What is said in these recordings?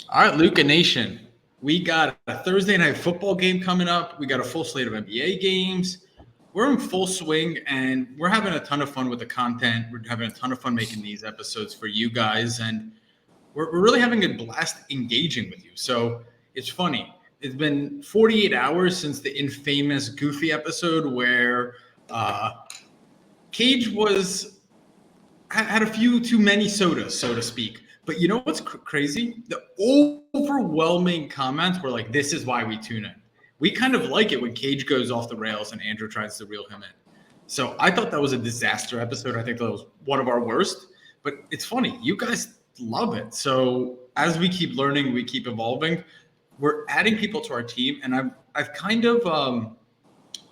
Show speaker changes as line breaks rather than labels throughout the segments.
All right, Luca Nation. We got a Thursday night football game coming up. We got a full slate of NBA games. We're in full swing and we're having a ton of fun with the content. We're having a ton of fun making these episodes for you guys. And we're really having a blast engaging with you. So it's funny. It's been 48 hours since the infamous Goofy episode where Cage had a few too many sodas, so to speak. But you know what's crazy? The overwhelming comments were like, "This is why we tune in." We kind of like it when Cage goes off the rails and Andrew tries to reel him in. So I thought that was a disaster episode. I think that was one of our worst. But it's funny, you guys love it. So as we keep learning, we keep evolving. We're adding people to our team, and I've kind of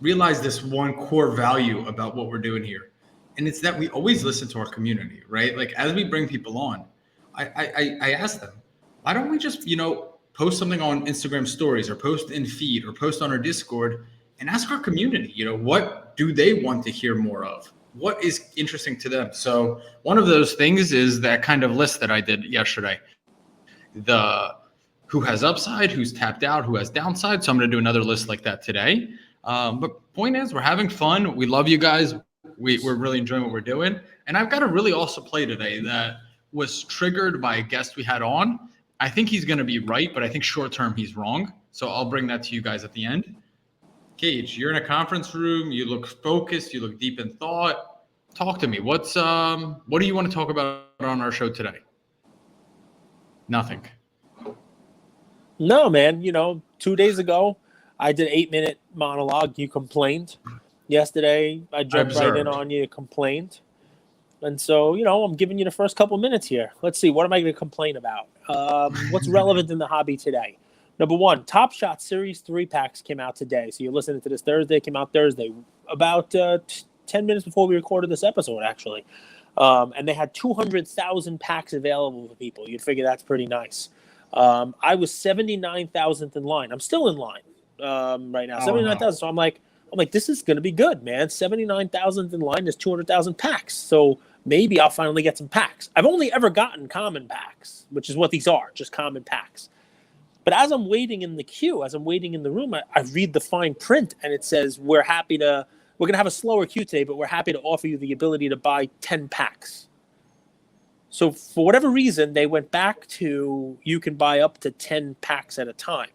realized this one core value about what we're doing here, and it's that we always listen to our community, right? Like as we bring people on, I ask them, why don't we just post something on Instagram stories or post in feed or post on our Discord and ask our community, what do they want to hear more of? What is interesting to them? So one of those things is that kind of list that I did yesterday. The who has upside, who's tapped out, who has downside. So I'm going to do another list like that today. But point is, we're having fun. We love you guys. We're really enjoying what we're doing. And I've got a really awesome play today that was triggered by a guest we had on. I think he's going to be right, but I think short term he's wrong. So I'll bring that to you guys at the end. Cage, you're in a conference room. You look focused. You look deep in thought. Talk to me. What do you want to talk about on our show today? Nothing.
No, man. 2 days ago, I did an 8-minute monologue. You complained. Yesterday, I jumped right in on you, complained. And so, I'm giving you the first couple minutes here. Let's see. What am I going to complain about? What's relevant in the hobby today? Number one, Top Shot Series 3 packs came out today. So you're listening to this Thursday. Came out Thursday. About 10 minutes before we recorded this episode, actually. And they had 200,000 packs available for people. You'd figure that's pretty nice. I was 79,000th in line. I'm still in line right now. 79,000. So I'm like, this is going to be good, man. 79,000th in line. There's 200,000 packs. So maybe I'll finally get some packs. I've only ever gotten common packs, which is what these are, just common packs. But as I'm waiting in the queue, as I'm waiting in the room, I read the fine print, and it says, we're going to have a slower queue today, but we're happy to offer you the ability to buy 10 packs. So for whatever reason, they went back to you can buy up to 10 packs at a time.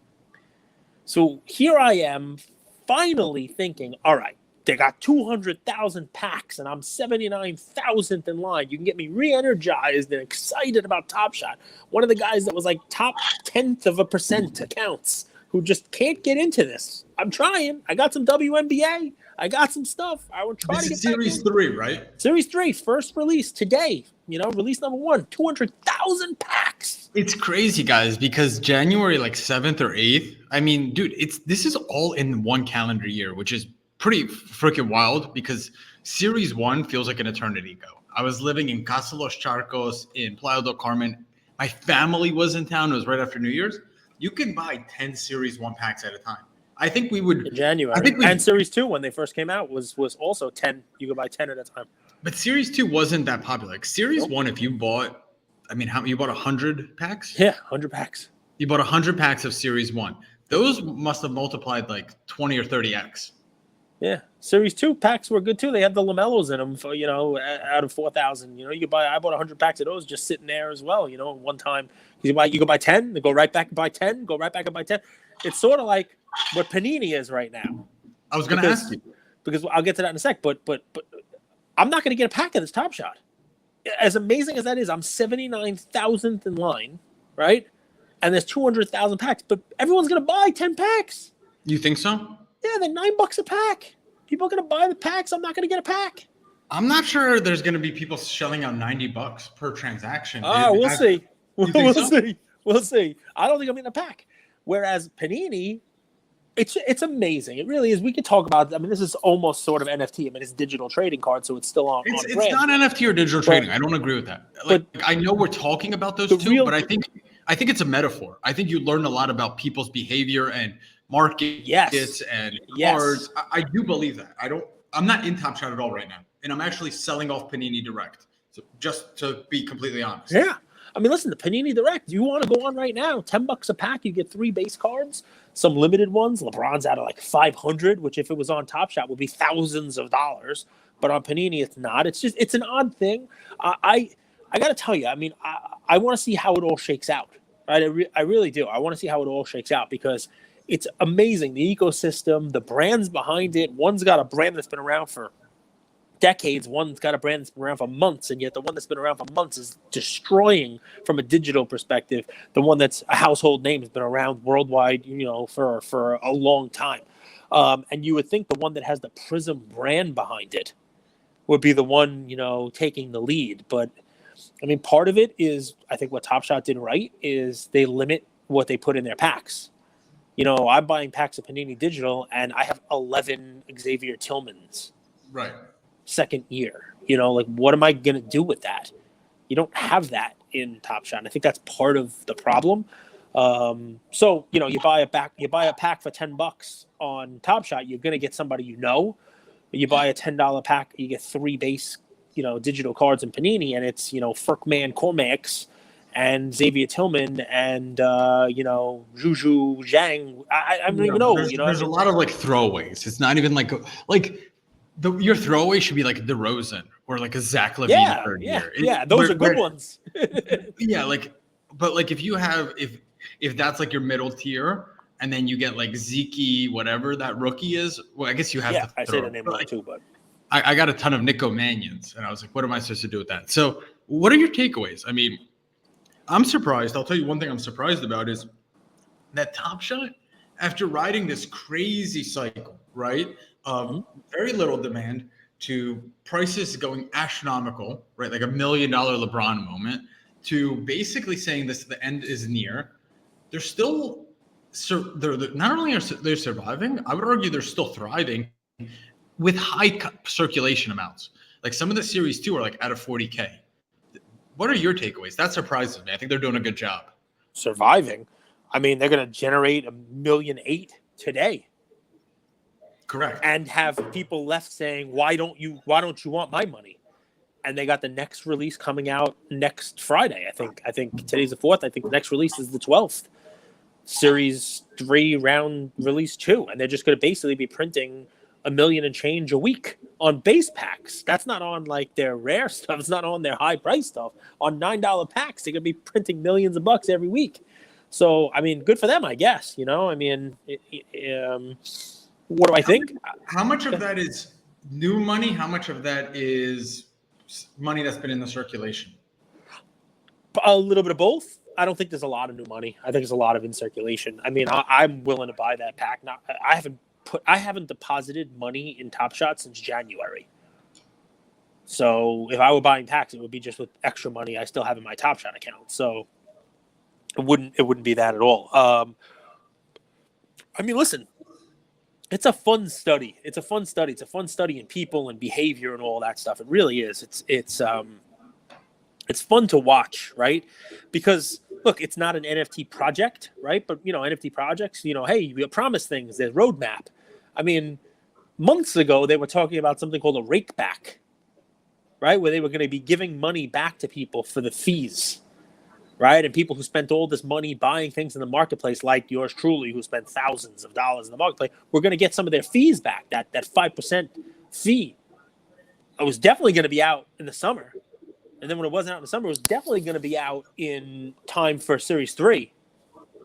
So here I am finally thinking, all right, they got 200,000 packs and I'm 79,000th in line. You can get me re-energized and excited about Top Shot. One of the guys that was like top 0.1% accounts who just can't get into this. I'm trying. I got some WNBA. I got some stuff. I would try to get
Series 3, right?
Series 3, first release today. Release number 1, 200,000 packs.
It's crazy, guys, because January 7th or 8th, I mean, dude, this is all in one calendar year, which is pretty freaking wild because Series 1 feels like an eternity ago. I was living in Casa Los Charcos in Playa del Carmen. My family was in town. It was right after New Year's. You can buy 10 Series 1 packs at a time. I think we would
in January. And Series 2, when they first came out, was also 10. You could buy 10 at a time.
But Series 2 wasn't that popular. Like Series 1, if you bought, you bought 100 packs?
Yeah, 100 packs.
You bought 100 packs of Series 1. Those must have multiplied 20 or 30x.
Yeah, Series 2 packs were good too. They had the lamellos in them for, out of 4,000. I bought 100 packs of those just sitting there as well. One time you go buy 10, then go right back and buy 10, go right back and buy 10. It's sort of like what Panini is right now.
I was going to ask you
because I'll get to that in a sec. But I'm not going to get a pack of this Top Shot. As amazing as that is, I'm 79,000th in line, right? And there's 200,000 packs, but everyone's going to buy 10 packs.
You think so?
Yeah, they're $9 a pack. People are going to buy the packs. I'm not going to get a pack.
I'm not sure there's going to be people shelling out $90 per transaction.
We'll see. We'll
so?
see. We'll see. I don't think I'm in a pack. Whereas Panini, it's amazing. It really is. We could talk about. This is almost sort of NFT. It's digital trading cards, so it's still on.
It's not NFT or digital trading. I don't agree with that. I know we're talking about those two, but I think it's a metaphor. I think you learn a lot about people's behavior and markets and cards. I do believe that. I'm not in Top Shot at all right now, and I'm actually selling off Panini Direct. So just to be completely honest.
Yeah. I mean, listen, the Panini Direct, you want to go on right now, $10 a pack, you get 3 base cards, some limited ones. LeBron's out of like 500, which if it was on Top Shot would be thousands of dollars. But on Panini, it's not. It's an odd thing. I got to tell you, I mean, I want to see how it all shakes out. Right? I really do. I want to see how it all shakes out because it's amazing. The ecosystem, the brands behind it. One's got a brand that's been around for decades. One's got a brand that's been around for months, and yet the one that's been around for months is destroying, from a digital perspective, the one that's a household name has been around worldwide, for a long time. And you would think the one that has the Prism brand behind it would be the one, taking the lead. But I mean, part of it is, I think what Top Shot did right is they limit what they put in their packs. I'm buying packs of Panini Digital, and I have 11 Xavier Tillmans.
Right.
Second year. Like, what am I going to do with that? You don't have that in Top Shot. And I think that's part of the problem. So, you buy a pack for $10 on Top Shot, you're going to get somebody You buy a $10 pack, you get 3 base, digital cards in Panini, and it's, Furkman Cormax and Xavier Tillman and, Juju Zhang. I don't even know.
There's a lot of like throwaways. It's not even like your throwaway should be like DeRozan or like a Zach LaVine third year.
Those are good ones.
But like if you have if that's like your middle tier, and then you get like Zeke, whatever that rookie is. Well, I guess you have to throw.
I say the name wrong too, but
I got a ton of Nico Manions, and I was like, what am I supposed to do with that? So what are your takeaways? I mean, I'm surprised. I'll tell you one thing I'm surprised about is that Top Shot, after riding this crazy cycle, right? Very little demand to prices going astronomical, right? Like $1 million LeBron moment, to basically saying the end is near. They're still, they're not only are they surviving, I would argue they're still thriving with high circulation amounts. Like some of the series too are like out of 40K. What are your takeaways? That surprises me. I think they're doing a good job.
Surviving. I mean, they're going to generate $1.8 million today.
Correct.
And have people left saying, why don't you want my money? And they got the next release coming out next Friday. I think today's the 4th. I think the next release is the 12th. Series 3 round release 2. And they're just going to basically be printing $1 million and change a week on base packs. That's not on like their rare stuff. It's not on their high price stuff. On $9 packs, they're going to be printing millions of bucks every week. So, I mean, good for them, I guess. I mean, what do I think?
How much of that is new money? How much of that is money that's been in the circulation?
A little bit of both. I don't think there's a lot of new money. I think there's a lot of in circulation. I mean, I'm willing to buy that pack. I haven't deposited money in Top Shot since January. So if I were buying packs, it would be just with extra money I still have in my Top Shot account. So it wouldn't be that at all. I mean, listen. It's a fun study. It's a fun study in people and behavior and all that stuff. It really is. It's fun to watch, right? Because look, it's not an NFT project, right? But NFT projects, hey, you promise things. There's roadmap. I mean, months ago they were talking about something called a rake back, right? Where they were going to be giving money back to people for the fees. Right? And people who spent all this money buying things in the marketplace, like yours truly, who spent thousands of dollars in the marketplace, we're going to get some of their fees back. That 5% fee. It was definitely going to be out in the summer. And then when it wasn't out in the summer, it was definitely going to be out in time for Series 3.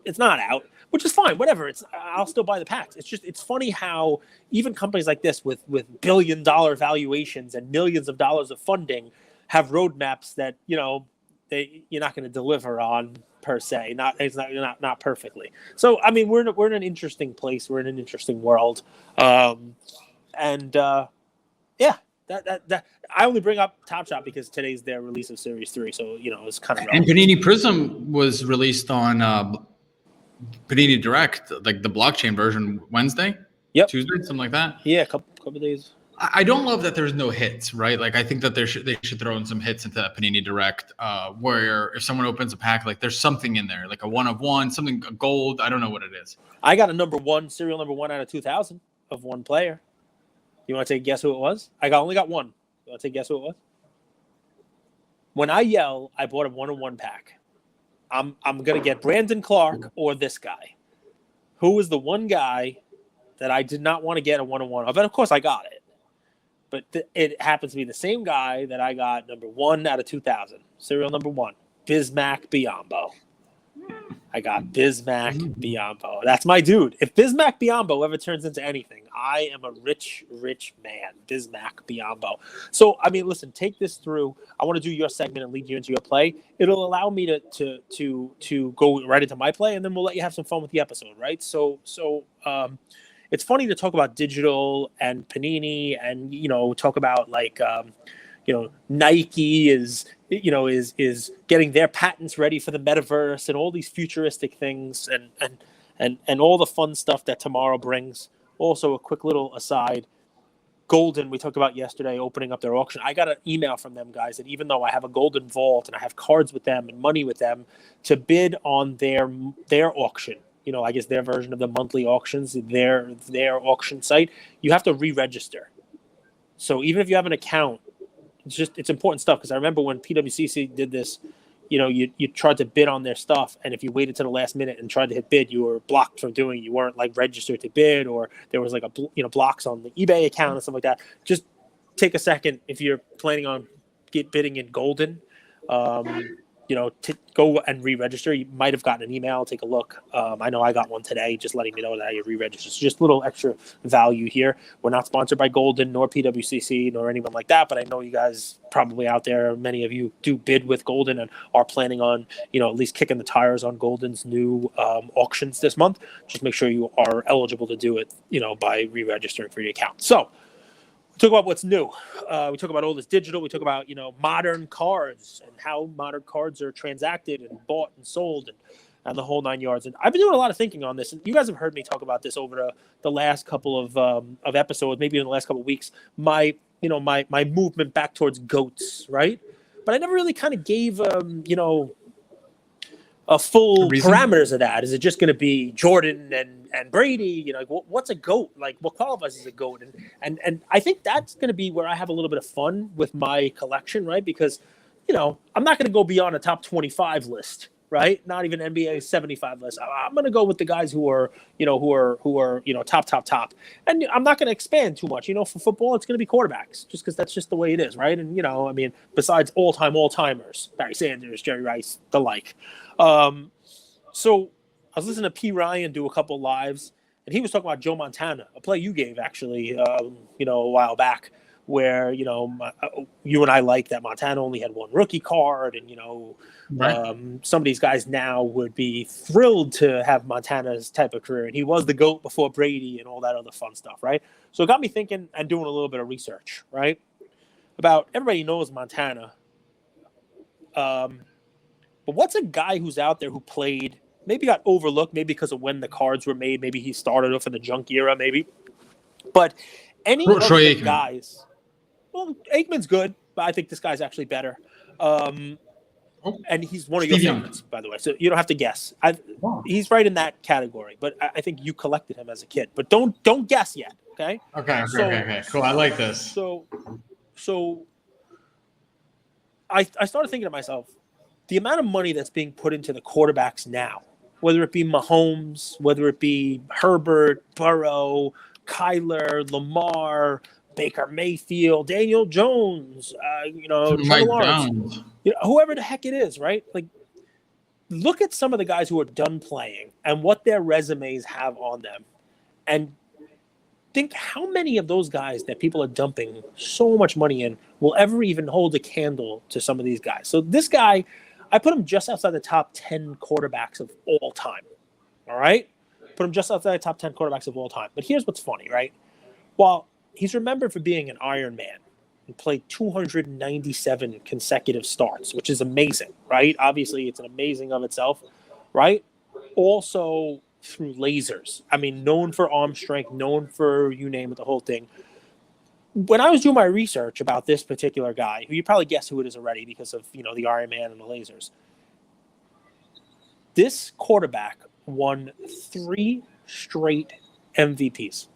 It's not out, which is fine. Whatever. I'll still buy the packs. It's funny how even companies like this with $1 billion valuations and millions of dollars of funding have roadmaps that, you're not going to deliver on per se, not perfectly. So I mean, we're in an interesting place. We're in an interesting world, that I only bring up Top Shot because today's their release of Series 3. So it's kind of relevant.
And Panini Prism was released on Panini Direct, like the blockchain version, Wednesday, Tuesday, something like that.
Yeah, a couple days.
I don't love that there's no hits, right? Like I think that they should throw in some hits into that Panini Direct, where if someone opens a pack, like there's something in there, like a 1 of 1, something gold. I don't know what it is.
I got a serial number 1 out of 2,000 of one player. You want to take a guess who it was? Only got one. You want to take a guess who it was? When I yell, I bought a 1-on-1 pack. I'm gonna get Brandon Clark or this guy. Who was the one guy that I did not want to get a 1-on-1 of? And of course, I got it. But it happens to be the same guy that I got number 1 out of 2000. Serial number 1, Bismack Biyombo. I got Bismack Biyombo. That's my dude. If Bismack Biyombo ever turns into anything, I am a rich, rich man. Bismack Biyombo. So, I mean, listen, take this through. I want to do your segment and lead you into your play. It'll allow me to go right into my play, and then we'll let you have some fun with the episode, right? So it's funny to talk about digital and Panini and, talk about like, Nike is getting their patents ready for the metaverse and all these futuristic things and all the fun stuff that tomorrow brings. Also, a quick little aside, Golden, we talked about yesterday, opening up their auction. I got an email from them guys that even though I have a Golden vault and I have cards with them and money with them, to bid on their auction, I guess their version of the monthly auctions, their auction site, you have to re-register. So even if you have an account, it's important stuff, because I remember when PWCC did this, you tried to bid on their stuff, and if you waited to the last minute and tried to hit bid, you were blocked from doing it. You weren't like registered to bid, or there was like blocks on the eBay account and stuff like that. Just take a second if you're planning on bidding in Golden. To go and re-register. You might have gotten an email. Take a look. I know I got one today, just letting me know that I re-registered. So just a little extra value here. We're not sponsored by Golden nor PWCC nor anyone like that, but I know you guys probably out there, many of you do bid with Golden and are planning on, at least kicking the tires on Golden's new auctions this month. Just make sure you are eligible to do it, by re-registering for your account. So, we talk about what's new. We talk about all this digital. We talk about, modern cards and how modern cards are transacted and bought and sold and the whole 9 yards. And I've been doing a lot of thinking on this. And you guys have heard me talk about this over the last couple of episodes, maybe in the last couple of weeks. My movement back towards GOATs, right? But I never really kind of gave, a full parameters of that. Is it just going to be Jordan and Brady? What's a GOAT? Like, what qualifies as a GOAT? And I think that's going to be where I have a little bit of fun with my collection, right? Because, I'm not going to go beyond a top 25 list, right? Not even NBA 75 list. I'm going to go with the guys who are top. And I'm not going to expand too much. For football, it's going to be quarterbacks, just because that's just the way it is, right? And, besides all-timers, Barry Sanders, Jerry Rice, the like. So I was listening to P. Ryan do a couple lives, and he was talking about Joe Montana, a play you gave actually, a while back, where, you and I like that Montana only had one rookie card, and,
right.
Some of these guys now would be thrilled to have Montana's type of career. And he was the GOAT before Brady and all that other fun stuff, right? So it got me thinking and doing a little bit of research, right? About everybody knows Montana. But what's a guy who's out there who played, maybe got overlooked, maybe because of when the cards were made, maybe he started off in the junk era, maybe. But any of the guys, well, Aikman's good, but I think this guy's actually better. And he's one of your favorites, by the way, so you don't have to guess. He's right in that category, but I think you collected him as a kid. But don't guess yet, okay?
Okay. Cool. I like this.
So I started thinking to myself, the amount of money that's being put into the quarterbacks now, whether it be Mahomes, whether it be Herbert, Burrow, Kyler, Lamar, Baker Mayfield, Daniel Jones, Trevor Lawrence, whoever the heck it is, right? Like, look at some of the guys who are done playing and what their resumes have on them, and think how many of those guys that people are dumping so much money in will ever even hold a candle to some of these guys. So this guy, I put him just outside the top 10 quarterbacks of all time. All right? Put him just outside the top 10 quarterbacks of all time. But here's what's funny, right? While he's remembered for being an Iron Man and played 297 consecutive starts, which is amazing, right? Obviously, it's an amazing of itself, right? Also through lasers. I mean, known for arm strength, known for you name it, the whole thing. When I was doing my research about this particular guy, who you probably guess who it is already because of, the Iron Man and the lasers, this quarterback won 3 straight MVPs.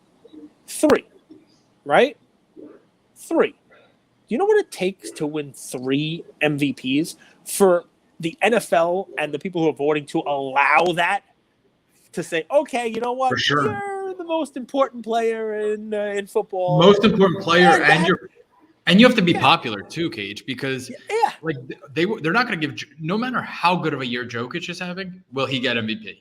3, right? 3. you know what it takes to win 3 MVPs for the NFL and the people who are voting to allow that, to say, okay, you know what?
For sure.
You're the most important player in football.
Most important player,
Yeah,
and you have to be popular too, Cage, because
yeah.
like they're not going to give, no matter how good of a year Jokic is having, will he get MVP?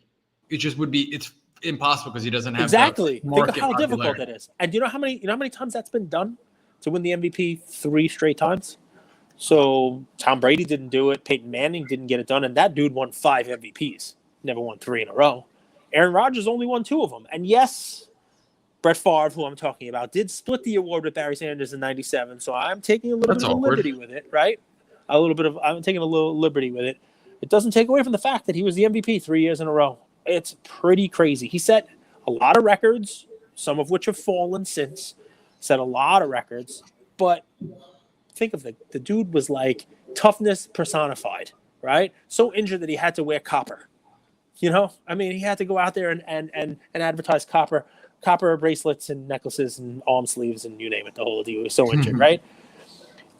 It just would be, it's impossible because he doesn't have
Exactly.
the
Think of
market
how difficult
popularity.
that is. And do you know how many times that's been done to win the MVP 3 straight times? So Tom Brady didn't do it. Peyton Manning didn't get it done, and that dude won 5 MVPs. Never won 3 in a row. Aaron Rodgers only won 2 of them. And yes, Brett Favre, who I'm talking about, did split the award with Barry Sanders in '97. So I'm taking a little bit of a liberty with it, right? I'm taking a little liberty with it. It doesn't take away from the fact that he was the MVP 3 years in a row. It's pretty crazy. He set a lot of records, some of which have fallen since. Set a lot of records, but think of the dude was like toughness personified, right? So injured that he had to wear copper. You know, I mean, he had to go out there and advertise copper bracelets and necklaces and arm sleeves and you name it, the whole deal. He was so injured, right?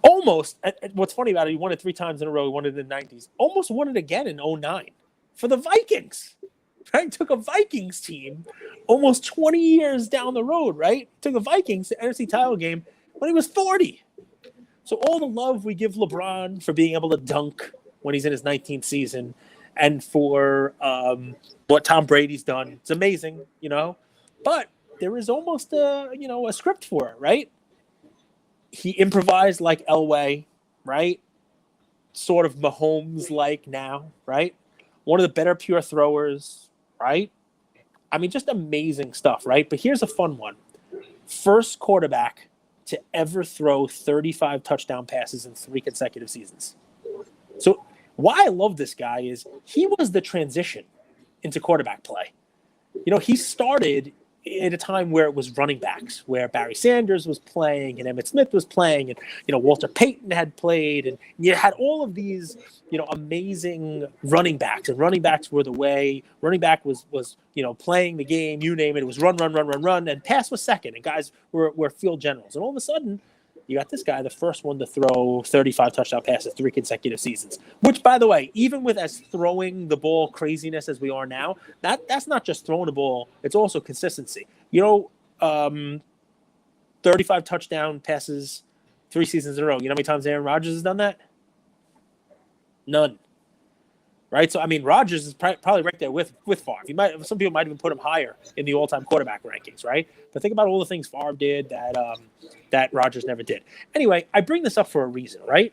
Almost. What's funny about it, he won it 3 times in a row. He won it in the 90s. Almost won it again in 2009 for the Vikings, right? Took a Vikings team almost 20 years down the road, right? Took the Vikings to the NFC title game when he was 40. So all the love we give LeBron for being able to dunk when he's in his 19th season, and for what Tom Brady's done, it's amazing, you know. But there is almost a script for it, right? He improvised like Elway, right? Sort of Mahomes-like now, right? One of the better pure throwers, right? I mean, just amazing stuff, right? But here's a fun one. First quarterback to ever throw 35 touchdown passes in 3 consecutive seasons. So why I love this guy is he was the transition into quarterback play. You know, he started at a time where it was running backs, where Barry Sanders was playing and Emmitt Smith was playing, and Walter Payton had played, and you had all of these amazing running backs, and running backs were the way. Running back was playing the game, you name it. It was run, and pass was second, and guys were field generals. And all of a sudden, you got this guy, the first one to throw 35 touchdown passes 3 consecutive seasons. Which, by the way, even with as throwing the ball craziness as we are now, that's not just throwing the ball; it's also consistency. 35 touchdown passes 3 seasons in a row. You know how many times Aaron Rodgers has done that? None. Right? So, I mean, Rodgers is probably right there with Favre. Some people might even put him higher in the all-time quarterback rankings, right? But think about all the things Favre did that Rodgers never did. Anyway, I bring this up for a reason, right?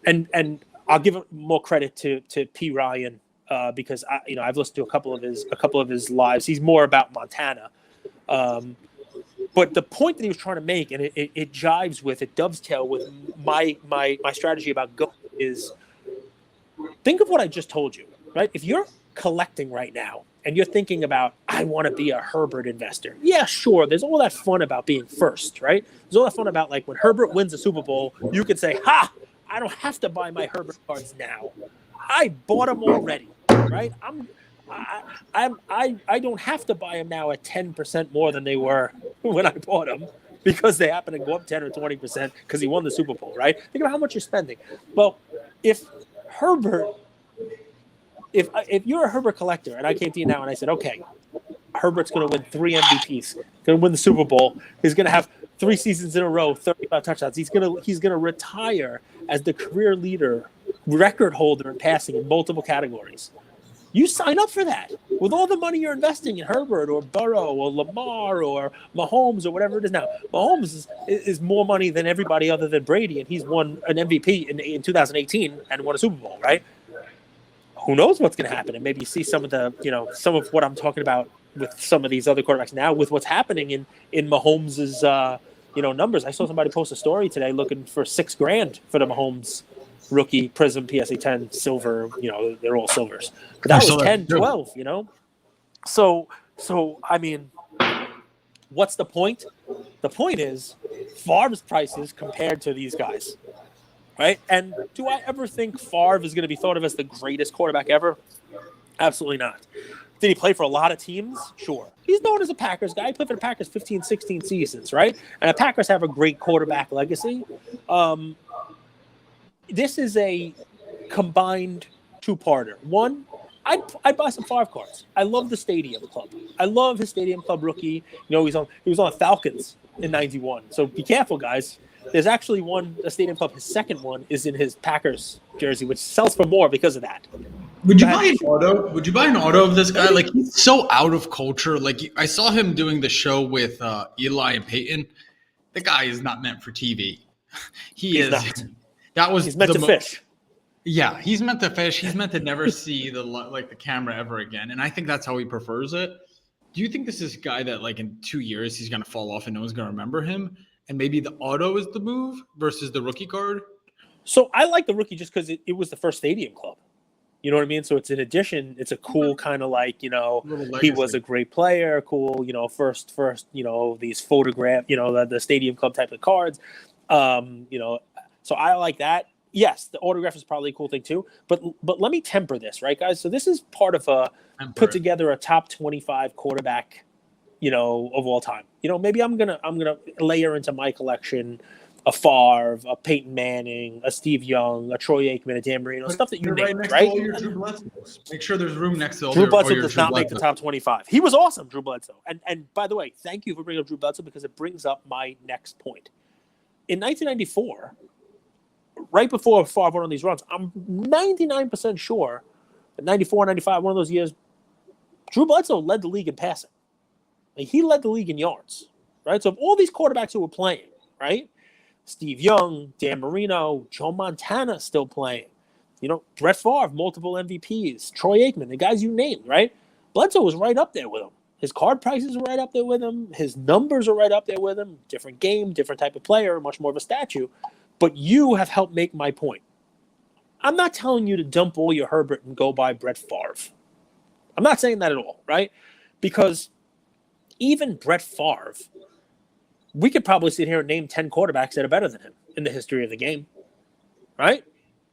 And I'll give more credit to P. Ryan because I've listened to a couple of his lives. He's more about Montana. But the point that he was trying to make, and it jives with, it dovetails with my strategy about go is, think of what I just told you, right? If you're collecting right now and you're thinking about, I want to be a Herbert investor. Yeah, sure. There's all that fun about being first, right? There's all that fun about, like, when Herbert wins a Super Bowl, you can say, ha, I don't have to buy my Herbert cards now. I bought them already, right? I don't have to buy them now at 10% more than they were when I bought them, because they happen to go up 10 or 20% because he won the Super Bowl, right? Think about how much you're spending. Well, if you're a Herbert collector, and I came to you now and I said, okay, Herbert's going to win 3 MVPs, going to win the Super Bowl, he's going to have 3 seasons in a row, 35 touchdowns. He's going to retire as the career leader, record holder in passing in multiple categories. You sign up for that with all the money you're investing in Herbert or Burrow or Lamar or Mahomes or whatever it is now. Mahomes is more money than everybody other than Brady, and he's won an MVP in 2018 and won a Super Bowl, right? Who knows what's going to happen? And maybe you see some of what I'm talking about with some of these other quarterbacks now, with what's happening in Mahomes's numbers. I saw somebody post a story today looking for $6,000 for the Mahomes rookie Prism PSA 10 silver. They're all silvers, but that was 10, 12. So I mean, what's the point? The point is Favre's prices compared to these guys, right? And do I ever think Favre is going to be thought of as the greatest quarterback ever? Absolutely not. Did he play for a lot of teams? Sure. He's known as a Packers guy. He played for the Packers 15, 16 seasons, right? And the Packers have a great quarterback legacy. This is a combined two-parter. One, I'd buy some Favre cards. I love the Stadium Club. I love his Stadium Club rookie. He was on the Falcons in '91. So be careful, guys. There's actually a Stadium Club. His second one is in his Packers jersey, which sells for more because of that.
Would you buy an auto? Would you buy an auto of this guy? Like, he's so out of culture. Like, I saw him doing the show with Eli and Peyton. The guy is not meant for TV. He's not. He's meant to fish. Yeah, he's meant to fish. He's meant to never see the camera ever again. And I think that's how he prefers it. Do you think this is a guy that, like, in 2 years he's gonna fall off and no one's gonna remember him? And maybe the auto is the move versus the rookie card?
So I like the rookie just because it was the first Stadium Club. You know what I mean? So it's an addition. It's a cool kind of like, he was a great player, cool, first, these photograph, the Stadium Club type of cards. So I like that. Yes, the autograph is probably a cool thing too. But let me temper this, right, guys? So this is part of put together a top 25 quarterback, of all time. Maybe I'm gonna layer into my collection a Favre, a Peyton Manning, a Steve Young, a Troy Aikman, a Dan Marino, stuff that you named, right?
All your Drew Bledsoes. Make sure there's room next to all
Drew Bledsoe
your
does not make the top 25. He was awesome, Drew Bledsoe. And by the way, thank you for bringing up Drew Bledsoe because it brings up my next point. In 1994, right before Favre went on these runs, I'm 99% sure that 94, 95, one of those years, Drew Bledsoe led the league in passing. Like, he led the league in yards, right? So of all these quarterbacks who were playing, right? Steve Young, Dan Marino, Joe Montana still playing. Brett Favre, multiple MVPs, Troy Aikman, the guys you named, right? Bledsoe was right up there with him. His card prices are right up there with him. His numbers are right up there with him. Different game, different type of player, much more of a statue. But you have helped make my point. I'm not telling you to dump all your Herbert and go buy Brett Favre. I'm not saying that at all, right? Because even Brett Favre, we could probably sit here and name 10 quarterbacks that are better than him in the history of the game, right?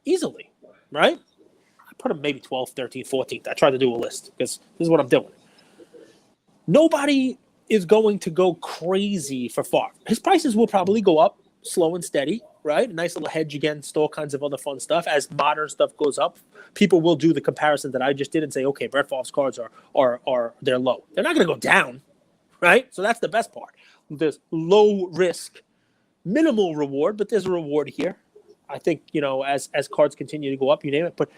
Easily, right? I put him maybe 12th, 13th, 14th. I tried to do a list because this is what I'm doing. Nobody is going to go crazy for Favre. His prices will probably go up slow and steady, right? A nice little hedge against all kinds of other fun stuff. As modern stuff goes up, people will do the comparison that I just did and say, okay, Brett Favre's cards are they're low. They're not going to go down, right? So that's the best part. There's low risk, minimal reward, but there's a reward here. I think, as cards continue to go up, you name it. But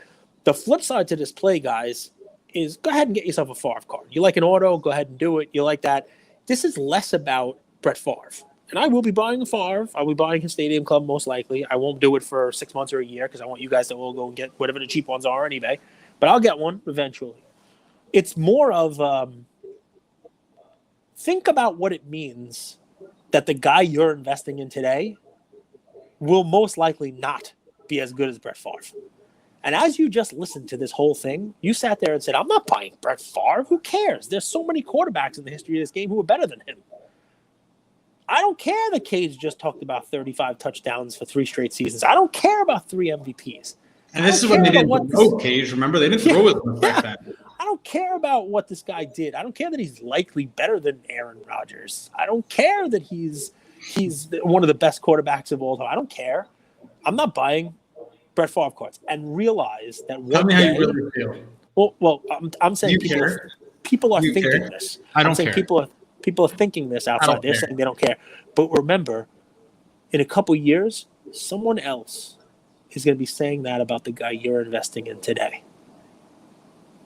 the flip side to this play, guys, is go ahead and get yourself a Favre card. You like an auto, go ahead and do it. You like that. This is less about Brett Favre. And I will be buying a Favre. I will be buying his Stadium Club most likely. I won't do it for 6 months or a year because I want you guys to all go and get whatever the cheap ones are on eBay. But I'll get one eventually. It's more of think about what it means that the guy you're investing in today will most likely not be as good as Brett Favre. And as you just listened to this whole thing, you sat there and said, I'm not buying Brett Favre. Who cares? There's so many quarterbacks in the history of this game who are better than him. I don't care that Cage just talked about 35 touchdowns for 3 straight seasons. I don't care about 3 MVPs.
And this is when they didn't throw Cage. Remember, they didn't throw it like that.
I don't care about what this guy did. I don't care that he's likely better than Aaron Rodgers. I don't care that he's one of the best quarterbacks of all time. I don't care. I'm not buying Brett Favre cards. And realize that one
Tell me
day,
how you really feel.
Well, I'm saying people are thinking
care?
this.
I don't
I'm saying
care.
People are thinking this outside. They're saying they don't care. But remember, in a couple years, someone else is going to be saying that about the guy you're investing in today.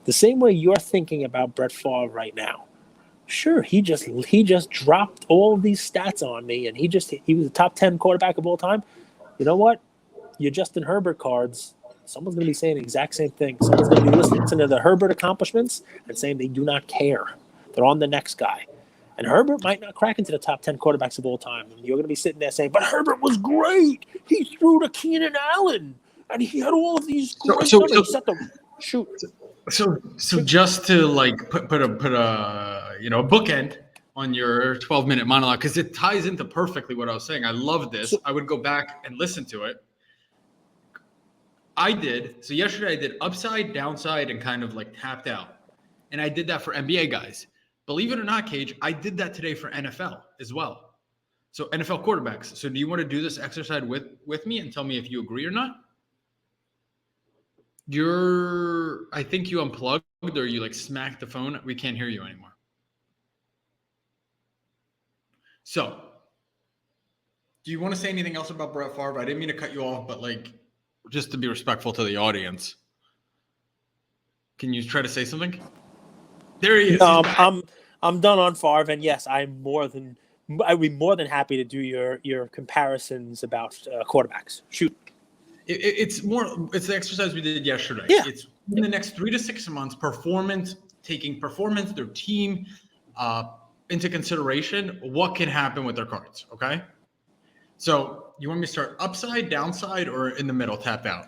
The same way you're thinking about Brett Favre right now. Sure, he just dropped all of these stats on me, and he was a top 10 quarterback of all time. You know what? Your Justin Herbert cards, someone's going to be saying the exact same thing. Someone's going to be listening to the Herbert accomplishments and saying they do not care. They're on the next guy. And Herbert might not crack into the top 10 quarterbacks of all time. And you're going to be sitting there saying, but Herbert was great. He threw to Keenan Allen. And he had all of these great numbers. He set the shoot.
So just to like put a bookend on your 12-minute monologue, because it ties into perfectly what I was saying. I love this. I would go back and listen to it. I did. So yesterday I did upside, downside, and kind of like tapped out. And I did that for NBA guys. Believe it or not, Cage, I did that today for NFL as well. So NFL quarterbacks. So do you want to do this exercise with me and tell me if you agree or not? I think you unplugged or you like smacked the phone. We can't hear you anymore. So, do you want to say anything else about Brett Favre? I didn't mean to cut you off, but like, just to be respectful to the audience. Can you try to say something? There he is.
I'm done on Favre, and yes, I'd be more than happy to do your comparisons about quarterbacks. Shoot.
It's the exercise we did yesterday.
Yeah.
It's in the next 3 to 6 months, taking performance, their team into consideration, what can happen with their cards, okay? So you want me to start upside, downside, or in the middle, tapped out?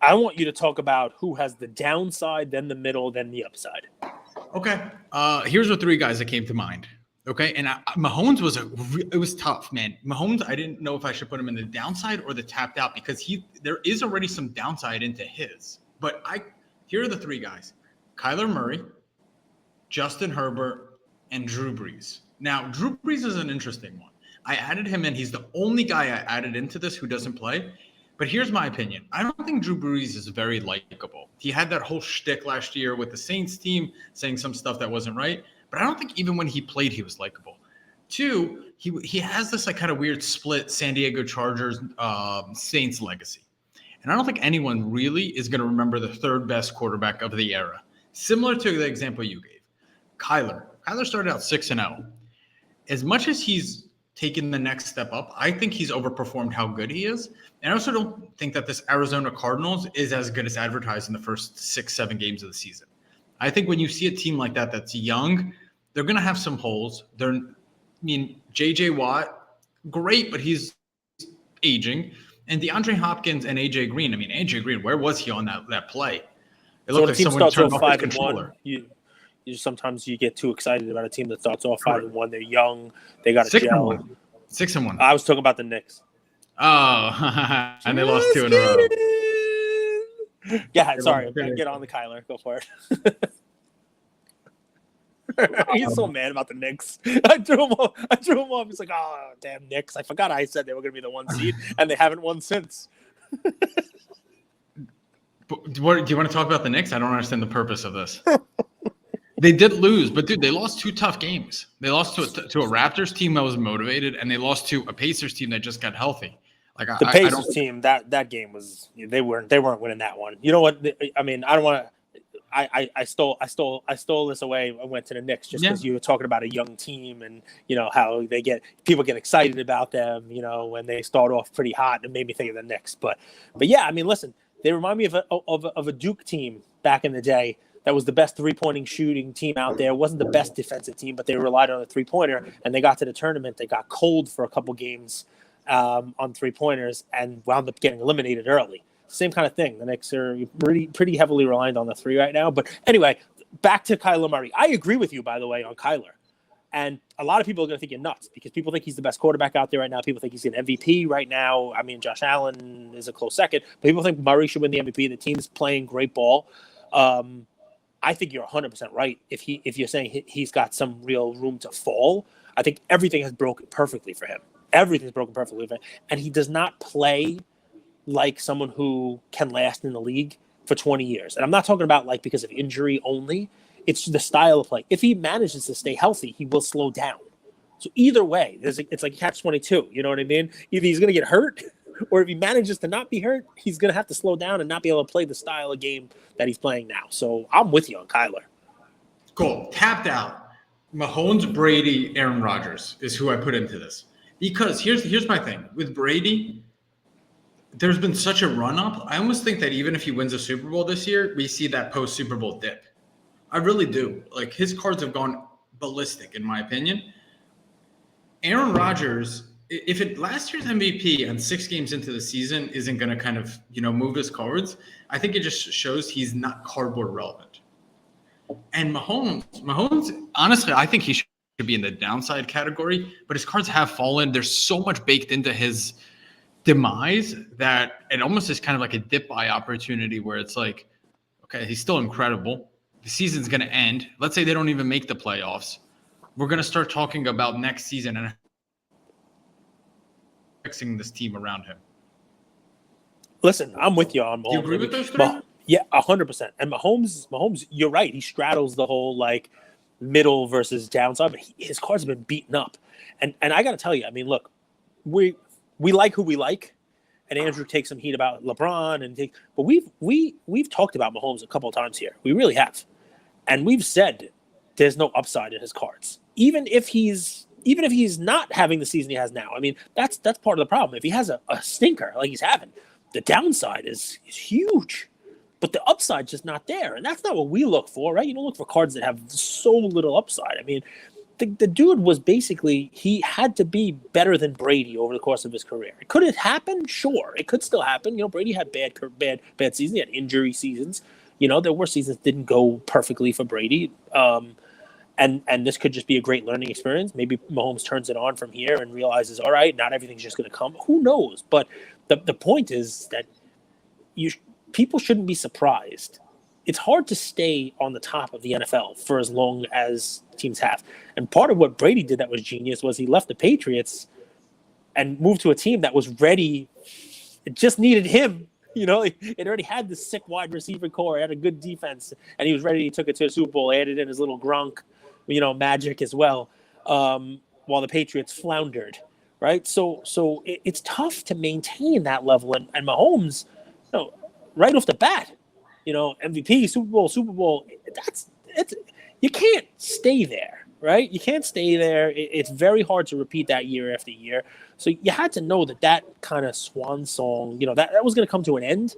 I want you to talk about who has the downside, then the middle, then the upside.
Okay. Here's the 3 guys that came to mind. Okay, and Mahomes it was tough, man. Mahomes, I didn't know if I should put him in the downside or the tapped out because there is already some downside into his. But here are the 3 guys: Kyler Murray, Justin Herbert, and Drew Brees. Now, Drew Brees is an interesting one. I added him in. He's the only guy I added into this who doesn't play. But here's my opinion. I don't think Drew Brees is very likable. He had that whole shtick last year with the Saints team saying some stuff that wasn't right. But I don't think even when he played, he was likable. 2, he has this like kind of weird split San Diego Chargers Saints legacy. And I don't think anyone really is going to remember the 3rd best quarterback of the era. Similar to the example you gave. Kyler started out 6-0. As much as he's taken the next step up, I think he's overperformed how good he is. And I also don't think that this Arizona Cardinals is as good as advertised in the first 6-7 games of the season. I think when you see a team like that that's young, they're going to have some holes. J.J. Watt, great, but he's aging. And DeAndre Hopkins and A.J. Green. A.J. Green, where was he on that play? It looked like someone turned off his controller.
Sometimes you get too excited about a team that starts off 5-1. They're young. They got to gel.
6-1.
I was talking about the Knicks.
Oh, and they lost 2 in a row.
Yeah, sorry. Get on the Kyler. Go for it. He's so mad about the Knicks. I drew him off. He's like, oh, damn Knicks. I forgot I said they were going to be the 1 seed, and they haven't won since.
Do you want to talk about the Knicks? I don't understand the purpose of this. They did lose, but dude, they lost 2 tough games. They lost to a Raptors team that was motivated, and they lost to a Pacers team that just got healthy. Like
the Pacers team, that game was they weren't winning that one. You know what? I don't want to. I stole this away. I went to the Knicks just because you were talking about a young team and how people get excited about them. When they start off pretty hot, it made me think of the Knicks. But yeah, listen, they remind me of a Duke team back in the day. That was the best 3-pointing shooting team out there. It wasn't the best defensive team, but they relied on a 3-pointer. And they got to the tournament. They got cold for a couple games on 3-pointers and wound up getting eliminated early. Same kind of thing. The Knicks are pretty heavily reliant on the 3 right now. But anyway, back to Kyler Murray. I agree with you, by the way, on Kyler. And a lot of people are going to think you're nuts because people think he's the best quarterback out there right now. People think he's an MVP right now. Josh Allen is a close second. But people think Murray should win the MVP. The team's playing great ball. I think you're 100% right. If you're saying he's got some real room to fall, I think everything has broken perfectly for him. Everything's broken perfectly for him. And he does not play like someone who can last in the league for 20 years. And I'm not talking about like because of injury only. It's the style of play. If he manages to stay healthy, he will slow down. So either way, it's like catch-22. You know what I mean? Either he's going to get hurt, or if he manages to not be hurt, he's going to have to slow down and not be able to play the style of game that he's playing now. So I'm with you on Kyler.
Cool. Tapped out. Mahomes, Brady, Aaron Rodgers is who I put into this. Because here's my thing. With Brady, there's been such a run-up. I almost think that even if he wins a Super Bowl this year, we see that post-Super Bowl dip. I really do. Like, his cards have gone ballistic, in my opinion. Aaron Rodgers, last year's MVP and 6 games into the season isn't going to kind of, move his cards, I think it just shows he's not cardboard relevant. And Mahomes, honestly, I think he should be in the downside category, but his cards have fallen. There's so much baked into his demise that it almost is kind of like a dip buy opportunity where it's like, okay, he's still incredible. the season's going to end. Let's say they don't even make the playoffs. We're going to start talking about next season and fixing this team around him.
Listen, I'm with you on Mahomes.
Do you agree with those three?
Yeah, 100%. And Mahomes, you're right. He straddles the whole like middle versus downside, but his cards have been beaten up. And I got to tell you, I mean, look, we like who we like, and Andrew takes some heat about LeBron, but we've talked about Mahomes a couple of times here. We really have, and we've said there's no upside in his cards, even if he's not having the season he has now. I mean, that's part of the problem. If he has a stinker like he's having, the downside is huge. But the upside's just not there. And that's not what we look for, right? You don't look for cards that have so little upside. I mean, the dude was basically, he had to be better than Brady over the course of his career. Could it happen? Sure. It could still happen. You know, Brady had bad seasons. He had injury seasons. You know, there were seasons that didn't go perfectly for Brady. And this could just be a great learning experience. Maybe Mahomes turns it on from here and realizes, all right, not everything's just going to come. Who knows? But the point is that people shouldn't be surprised. It's hard to stay on the top of the NFL for as long as teams have. And part of what Brady did that was genius was he left the Patriots and moved to a team that was ready. It just needed him. You know, it already had the sick wide receiver core. It had a good defense, and he was ready. He took it to the Super Bowl, added in his little Gronk, magic as well, while the Patriots floundered, right? So it's tough to maintain that level. And Mahomes, right off the bat, MVP, Super Bowl, you can't stay there, right? You can't stay there. It's very hard to repeat that year after year. So you had to know that kind of swan song, that was going to come to an end.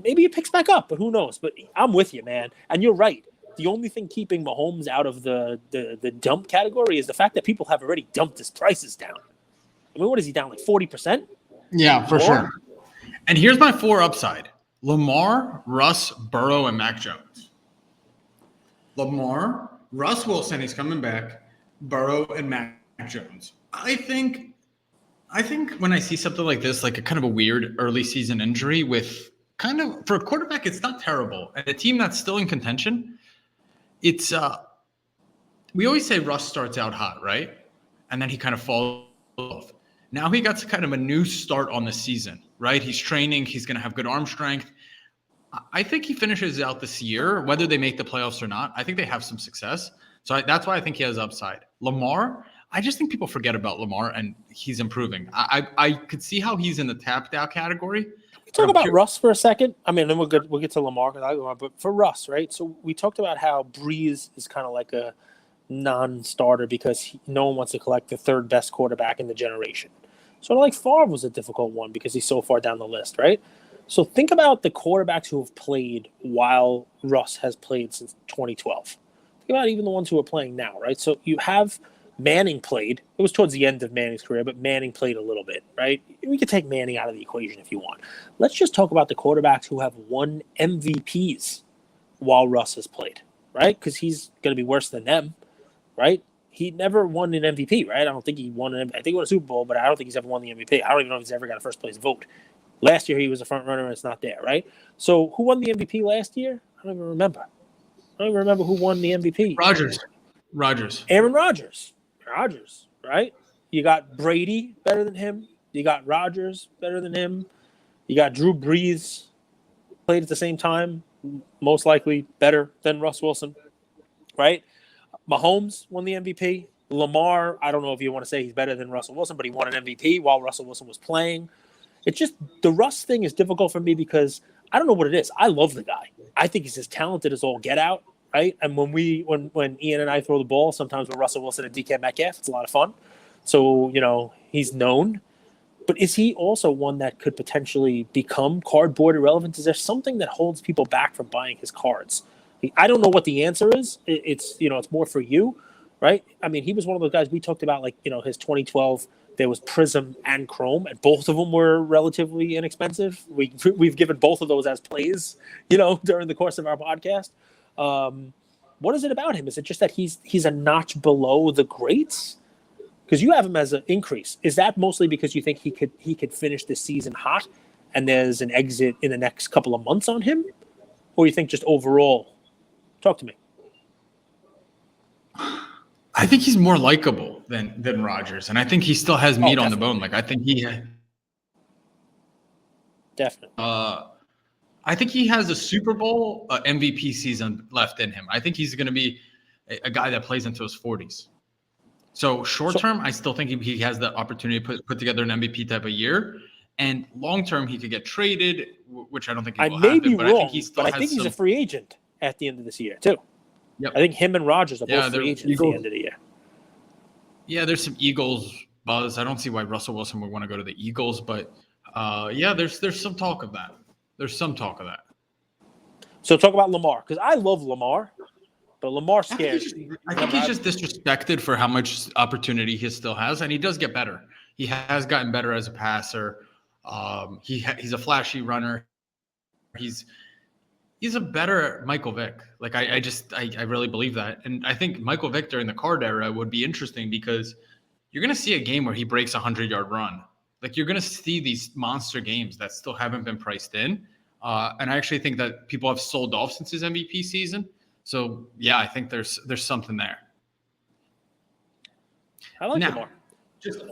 Maybe it picks back up, but who knows? But I'm with you, man. And you're right. The only thing keeping Mahomes out of the dump category is the fact that people have already dumped his prices down. I mean, what is he down, like 40%?
Yeah, for sure. And here's my 4 upside. Lamar, Russ, Burrow, and Mac Jones. Lamar, Russ Wilson, he's coming back, Burrow, and Mac Jones. I think when I see something like this, like a kind of a weird early season injury with kind of, for a quarterback, it's not terrible. And a team that's still in contention, it's we always say Russ starts out hot, right? And then he kind of falls off. Now he got kind of a new start on the season, right? He's training. He's going to have good arm strength. I think he finishes out this year, whether they make the playoffs or not. I think they have some success. So that's why I think he has upside. Lamar, I just think people forget about Lamar, and he's improving. I could see how he's in the tapped out category.
Talk about Russ for a second. I mean, then we'll get to Lamar, but for Russ, right? So we talked about how Breeze is kind of like a non-starter because no one wants to collect the third best quarterback in the generation. Sort of like Favre was a difficult one because he's so far down the list, right? So think about the quarterbacks who have played while Russ has played since 2012. Think about even the ones who are playing now, right? So you have Manning played. It was towards the end of Manning's career, but Manning played a little bit, right? We could take Manning out of the equation if you want. Let's just talk about the quarterbacks who have won MVPs while Russ has played, right? Because he's going to be worse than them, right? He never won an MVP, right? I don't think he won I think he won a Super Bowl, but I don't think he's ever won the MVP. I don't even know if he's ever got a first place vote. Last year he was a front runner and it's not there, right? So who won the MVP last year? I don't even remember. I don't even remember who won the MVP.
Rodgers.
Aaron Rodgers, right? You got Brady better than him. You got Rodgers better than him. You got Drew Brees played at the same time, most likely better than Russ Wilson, right? Mahomes won the MVP. Lamar, I don't know if you want to say he's better than Russell Wilson, but he won an MVP while Russell Wilson was playing. It's just the Russ thing is difficult for me because I don't know what it is. I love the guy. I think he's as talented as all get out, right? And when Ian and I throw the ball, sometimes with Russell Wilson and DK Metcalf, it's a lot of fun. So, he's known. But is he also one that could potentially become cardboard irrelevant? Is there something that holds people back from buying his cards? I don't know what the answer is. It's more for you, right? I mean, he was one of those guys we talked about, his 2012. There was Prism and Chrome, and both of them were relatively inexpensive. We've given both of those as plays, during the course of our podcast. What is it about him? Is it just that he's a notch below the greats? Because you have him as an increase. Is that mostly because you think he could finish this season hot, and there's an exit in the next couple of months on him, or you think just overall Talk to me.
I think he's more likable than Rodgers, and I think he still has meat on the bone. Like I think
definitely.
I think he has a Super Bowl MVP season left in him. I think he's going to be a guy that plays into his 40s. So short term, I still think he has the opportunity to put together an MVP type of year. And long term, he could get traded, which I don't think he will happen. But I think
he's a free agent at the end of this year too.
Yep.
I think him and Rodgers are both free agents at the end of the year.
Yeah, there's some Eagles buzz. I don't see why Russell Wilson would want to go to the Eagles, but there's some talk of that. There's some talk of that.
So talk about Lamar, because I love Lamar, but Lamar scares me.
I think he's just disrespected for how much opportunity he still has, and he does get better. He has gotten better as a passer. He's a flashy runner. He's a better Michael Vick. Like I really believe that, and I think Michael Vick during the Card era would be interesting because you're going to see a game where he breaks a 100-yard run. Like you're going to see these monster games that still haven't been priced in. And I actually think that people have sold off since his MVP season. So yeah, I think there's something there.
I like Lamar.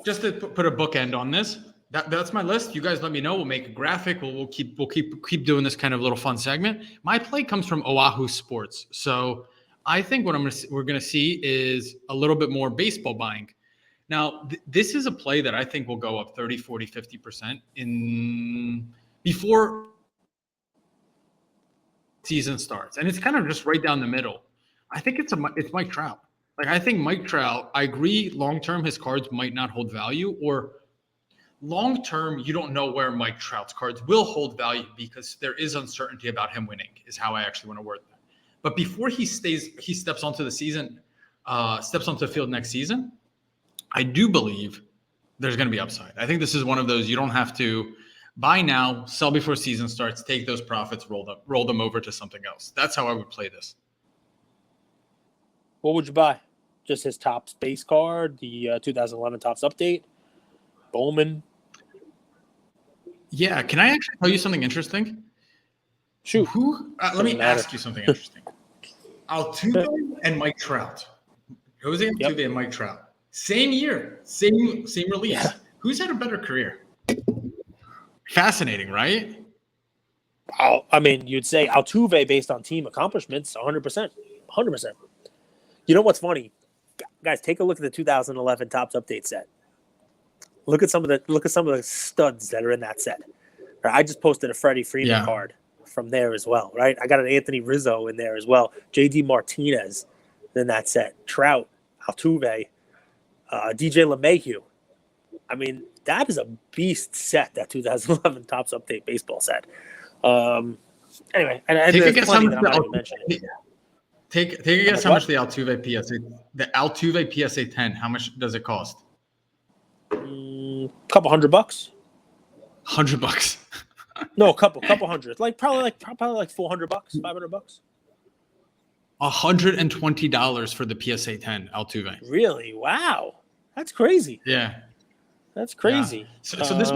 Just to put a bookend on this, that's my list. You guys let me know. We'll make a graphic. We'll keep doing this kind of little fun segment. My play comes from Oahu Sports. So I think what we're gonna see is a little bit more baseball buying. Now, this is a play that I think will go up 30, 40, 50% before season starts. And it's kind of just right down the middle. I think it's Mike Trout. Like, I think Mike Trout, I agree long-term his cards might not hold value, or long-term you don't know where Mike Trout's cards will hold value because there is uncertainty about him winning is how I actually want to word that. But before he steps onto the season, steps onto the field next season, I do believe there's going to be upside. I think this is one of those you don't have to buy now, sell before season starts, take those profits, roll them over to something else. That's how I would play this.
What would you buy? Just his Topps base card, the 2011 Topps update, Bowman.
Yeah, can I actually tell you something interesting?
Shoot.
Let me ask you something interesting. Altuve and Mike Trout. Jose Altuve and Mike Trout. Same year, same release. Yeah. Who's had a better career? Fascinating, right?
I mean, you'd say Altuve based on team accomplishments, 100%. 100%. You know what's funny? Guys, take a look at the 2011 Topps update set. Look at some of the studs that are in that set. I just posted a Freddie Freeman card from there as well, right? I got an Anthony Rizzo in there as well. JD Martinez in that set. Trout, Altuve, DJ LeMahieu. I mean, that is a beast set, that 2011 Topps Update baseball set. Anyway, and
take a guess how much the Altuve PSA 10, how much does it cost?
Couple $100.
$100.
No, couple hundred. Probably like $400, $500.
$120 for the PSA 10 Altuve.
Really? Wow, that's crazy.
Yeah,
that's crazy.
Yeah.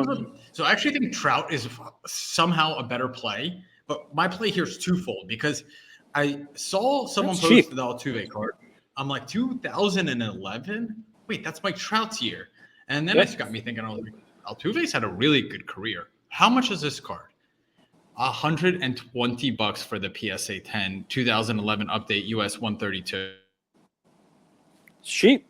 So I actually think Trout is somehow a better play, but my play here is twofold because I saw someone post the Altuve card. I'm like, 2011? Wait, that's Mike Trout's year. And then it got me thinking, I was like, Altuve's had a really good career. How much is this card? $120 for the PSA 10 2011 update US 132.
Cheap.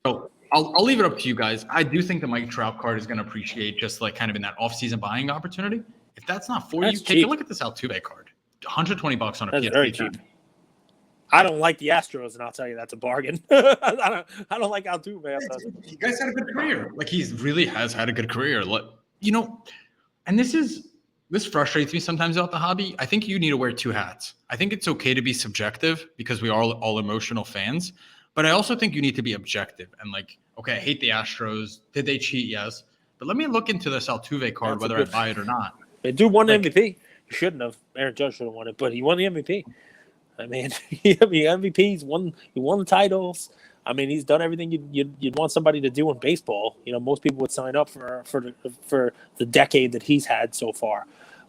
So I'll leave it up to you guys. I do think the Mike Trout card is going to appreciate just like kind of in that off-season buying opportunity. If that's not for you, take a look at this Altuve card. $120 on a PSA 10.
Very cheap. I don't like the Astros, and I'll tell you that's a bargain. I don't like Altuve.
You guys had a good career. Like he really has had a good career. You know, and this frustrates me sometimes about the hobby. I think you need to wear two hats. I think it's okay to be subjective because we are all emotional fans, but I also think you need to be objective and like, okay, I hate the Astros. Did they cheat? Yes. But let me look into this Altuve card, whether I buy it or not.
They do won the MVP. He shouldn't have. Aaron Judge should have won it, but he won the MVP. I mean, MVP. He won the titles. I mean, he's done everything you'd want somebody to do in baseball. You know, most people would sign up for the decade that he's had so far.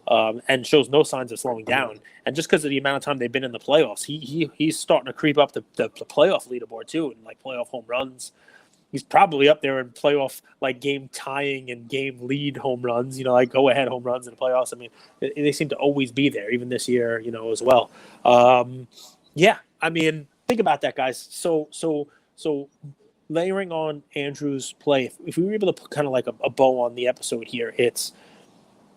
and shows no signs of slowing down. And just because of the amount of time they've been in the playoffs, he's starting to creep up the playoff leaderboard too, and like playoff home runs. He's probably up there in playoff like game tying and game lead home runs. Like go ahead home runs in the playoffs. I mean, they seem to always be there, even this year. As well. Yeah, I mean, think about that, guys. So layering on Andrew's play, if we were able to put kind of like a bow on the episode here, it's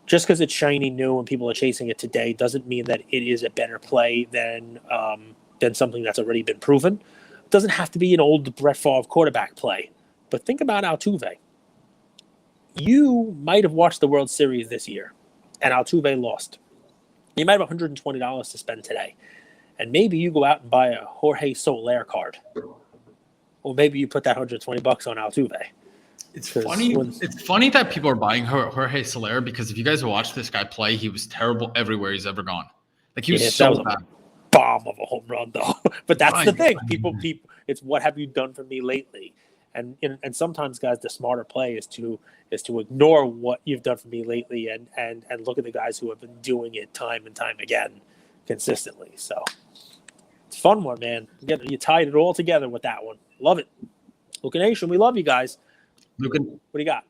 just because it's shiny new and people are chasing it today doesn't mean that it is a better play than something that's already been proven. It doesn't have to be an old Brett Favre quarterback play, but think about Altuve. You might have watched the World Series this year, and Altuve lost. You might have $120 to spend today, and maybe you go out and buy a Jorge Soler card, or maybe you put that $120 on Altuve.
It's funny. It's funny that people are buying Jorge Soler because if you guys watch this guy play, he was terrible everywhere he's ever gone. Like he was so bad.
Bomb of a home run though. But that's the thing. People it's what have you done for me lately? And sometimes, guys, the smarter play is to ignore what you've done for me lately and look at the guys who have been doing it time and time again consistently. So it's a fun one, man. You tied it all together with that one. Love it. Luka Nation, we love you guys.
Luka,
what do you got?